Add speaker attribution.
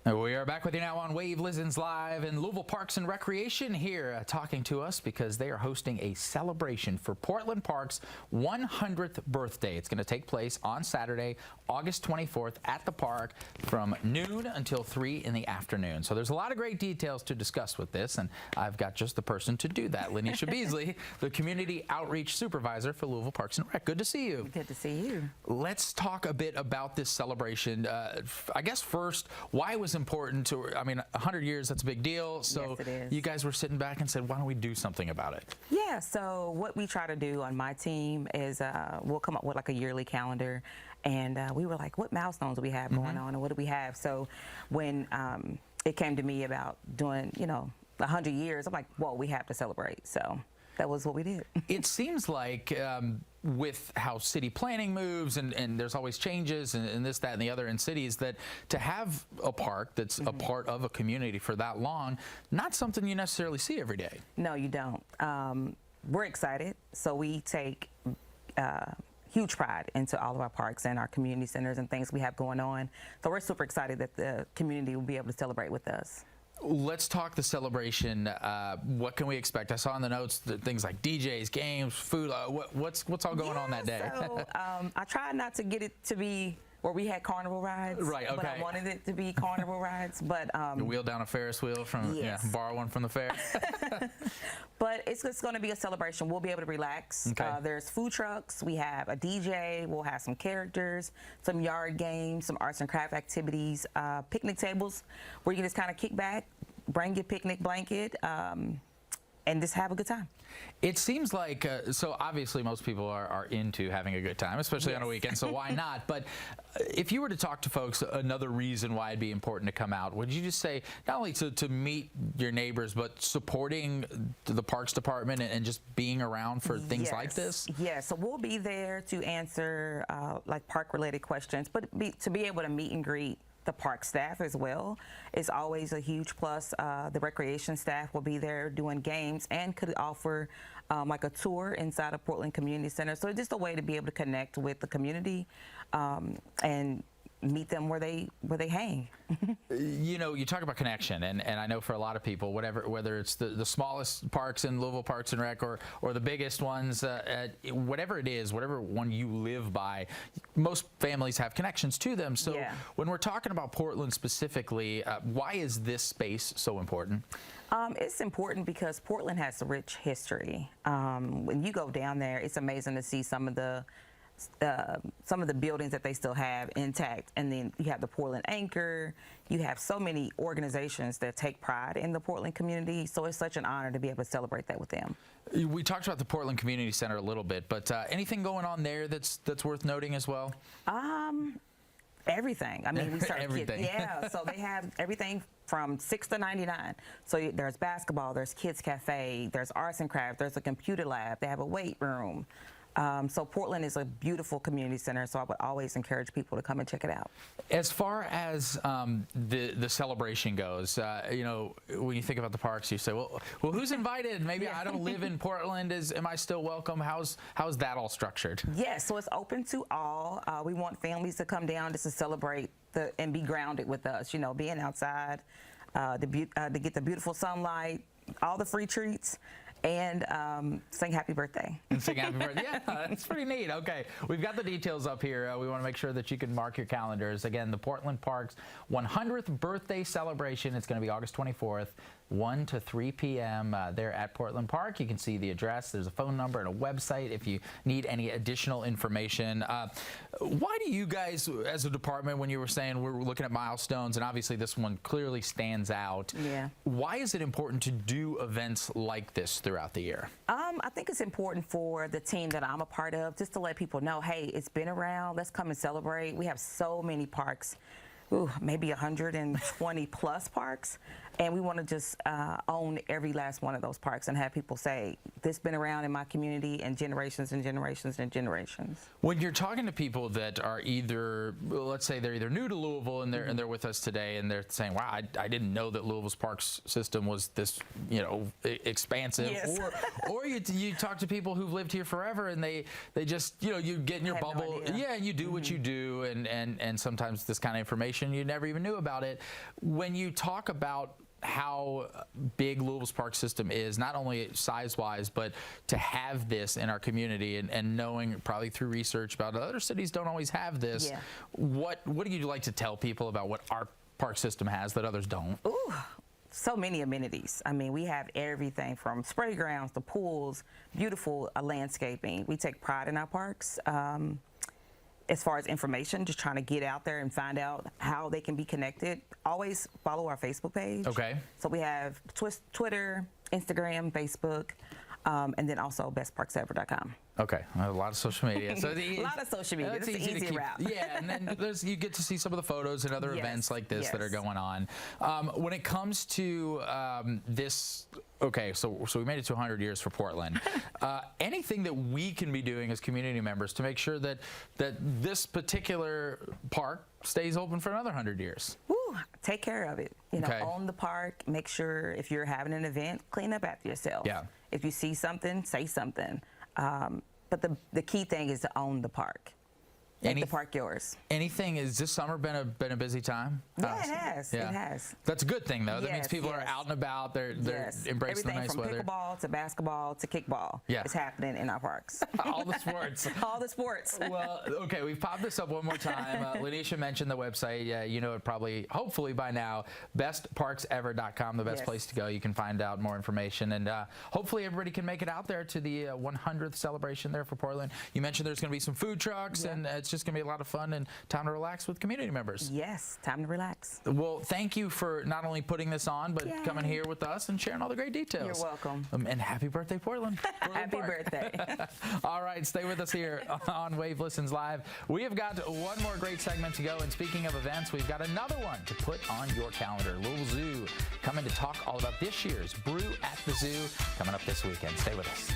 Speaker 1: We are back with you now on Wave Listens Live, and Louisville Parks and Recreation here talking to us because they are hosting a celebration for Portland Park's 100th birthday. It's going to take place on Saturday, August 24th at the park from noon until 3 in the afternoon. So there's a lot of great details to discuss with this, and I've got just the person to do that. Lanisha Beasley, the Community Outreach Supervisor for Louisville Parks and Rec. Good to see you.
Speaker 2: Good to see you.
Speaker 1: Let's talk a bit about this celebration. I guess first, why it was important to, 100 years, that's a big deal. So
Speaker 2: yes, it is.
Speaker 1: You guys were sitting back and said, why don't we do something about it?
Speaker 2: Yeah, so what we try to do on my team is we'll come up with like a yearly calendar, and we were like, what milestones do we have going on, and what do we have? So when it came to me about doing, 100 years, I'm like, whoa, we have to celebrate. So that was what we did.
Speaker 1: It seems like with how city planning moves and there's always changes and this, that, and the other in cities, that to have a park that's a part of a community for that long, not something you necessarily see every day.
Speaker 2: No, you don't. We're excited. So we take huge pride into all of our parks and our community centers and things we have going on. So we're super excited that the community will be able to celebrate with us.
Speaker 1: Let's talk the celebration. What can we expect? I saw in the notes that things like DJs, games, food. What's all going on that day?
Speaker 2: So I tried not to get it to be where we had carnival rides.
Speaker 1: Right, okay.
Speaker 2: But I wanted it to be carnival rides. But
Speaker 1: you wheel down a Ferris wheel from,
Speaker 2: yes.
Speaker 1: borrow one from the fair.
Speaker 2: But it's just going to be a celebration. We'll be able to relax.
Speaker 1: Okay.
Speaker 2: There's food trucks. We have a DJ. We'll have some characters, some yard games, some arts and craft activities, picnic tables where you can just kind of kick back, bring your picnic blanket, and just have a good time.
Speaker 1: It seems like, so obviously most people are into having a good time, especially on a weekend, so why not? But if you were to talk to folks, another reason why it'd be important to come out, would you just say not only to meet your neighbors, but supporting the Parks Department and just being around for things like this?
Speaker 2: Yes, so we'll be there to answer like park-related questions, but to be able to meet and greet the park staff as well is always a huge plus. The recreation staff will be there doing games and could offer like a tour inside of Portland Community Center. So it's just a way to be able to connect with the community and meet them where they hang.
Speaker 1: You talk about connection, and I know for a lot of people, whether it's the smallest parks in Louisville Parks and Rec or the biggest ones, whatever it is, whatever one you live by, most families have connections to them. So
Speaker 2: yeah.
Speaker 1: When we're talking about Portland specifically, why is this space so important?
Speaker 2: It's important because Portland has a rich history. When you go down there, it's amazing to see some of the buildings that they still have intact, and then you have the Portland Anchor. You have so many organizations that take pride in the Portland community, so it's such an honor to be able to celebrate that with them.
Speaker 1: We talked about the Portland Community Center a little bit, but anything going on there that's worth noting as well?
Speaker 2: Everything. I mean, we serve
Speaker 1: everything.
Speaker 2: Kids. Yeah, so they have everything from $6 to $99. So there's basketball, there's kids cafe, there's arts and crafts, there's a computer lab, they have a weight room. So Portland is a beautiful community center, so I would always encourage people to come and check it out.
Speaker 1: As far as the celebration goes, when you think about the parks, you say, well, who's invited? Maybe I don't live in Portland. Am I still welcome? How's that all structured?
Speaker 2: Yes, so it's open to all. We want families to come down just to celebrate and be grounded with us. Being outside, to get the beautiful sunlight, all the free treats. And sing happy birthday.
Speaker 1: And sing happy birthday. Yeah, that's pretty neat. Okay, we've got the details up here. We want to make sure that you can mark your calendars. Again, the Portland Parks 100th birthday celebration. It's going to be August 24th, 1 to 3 p.m. There at Portland Park. You can see the address. There's a phone number and a website if you need any additional information. Why do you guys, as a department, when you were saying we're looking at milestones, and obviously this one clearly stands out, why is it important to do events like this throughout the year?
Speaker 2: I think it's important for the team that I'm a part of just to let people know, hey, it's been around. Let's come and celebrate. We have so many parks. Maybe 120 plus parks, and we want to just own every last one of those parks and have people say, this has been around in my community and generations and generations and generations.
Speaker 1: When you're talking to people that are either, let's say they're either new to Louisville and they're with us today and they're saying, wow, I didn't know that Louisville's parks system was this, expansive.
Speaker 2: Yes.
Speaker 1: Or you talk to people who've lived here forever and they just, you get in your bubble.
Speaker 2: No idea.
Speaker 1: Yeah, and you do what you do, and sometimes this kind of information information. You never even knew about it. When you talk about how big Louisville's park system is, not only size-wise, but to have this in our community and knowing probably through research about other cities don't always have this.
Speaker 2: Yeah.
Speaker 1: What do you like to tell people about what our park system has that others don't?
Speaker 2: Ooh, so many amenities. I mean, we have everything from spray grounds to pools, beautiful landscaping. We take pride in our parks. As far as information, just trying to get out there and find out how they can be connected. Always follow our Facebook page.
Speaker 1: Okay.
Speaker 2: So we have Twitter, Instagram, Facebook, and then also bestparksever.com.
Speaker 1: Okay, a lot of social media. So
Speaker 2: A lot of social media. It's an easy route.
Speaker 1: Yeah, and then you get to see some of the photos and other
Speaker 2: Yes,
Speaker 1: events like this that are
Speaker 2: yes.
Speaker 1: going on. When it comes to this, okay, so we made it to 100 years for Portland. Anything that we can be doing as community members to make sure that this particular park stays open for another 100 years?
Speaker 2: Woo, take care of it. You know,
Speaker 1: Okay.
Speaker 2: own the park. Make sure if you're having an event, clean up after yourself.
Speaker 1: Yeah.
Speaker 2: If you see something, say something. But the key thing is to own the park. Make the park yours.
Speaker 1: Anything? Is this summer been a busy time?
Speaker 2: Yeah, it has.
Speaker 1: Yeah.
Speaker 2: It has.
Speaker 1: That's a good thing, though. That means
Speaker 2: Yes,
Speaker 1: people are
Speaker 2: yes.
Speaker 1: out and about. They're
Speaker 2: Yes.
Speaker 1: embracing the
Speaker 2: Everything
Speaker 1: nice
Speaker 2: from
Speaker 1: weather.
Speaker 2: pickleball to basketball to kickball
Speaker 1: Yeah.
Speaker 2: is happening in our parks.
Speaker 1: All the sports.
Speaker 2: All the sports.
Speaker 1: Well, okay, we've popped this up one more time. Lanisha mentioned the website. You know it probably, hopefully by now, bestparksever.com, the best
Speaker 2: Yes.
Speaker 1: place to go. You can find out more information, and hopefully everybody can make it out there to the 100th celebration there for Portland. You mentioned there's going to be some food trucks, and it's just going to be a lot of fun and time to relax with community members.
Speaker 2: Yes, time to relax.
Speaker 1: Well, thank you for not only putting this on, but
Speaker 2: Yay.
Speaker 1: coming here with us and sharing all the great details.
Speaker 2: You're welcome.
Speaker 1: And happy birthday, Portland.
Speaker 2: Happy birthday.
Speaker 1: All right, stay with us here on Wave Listens Live. We have got one more great segment to go, and speaking of events, we've got another one to put on your calendar. Louisville Zoo coming to talk all about this year's Brew at the Zoo coming up this weekend. Stay with us.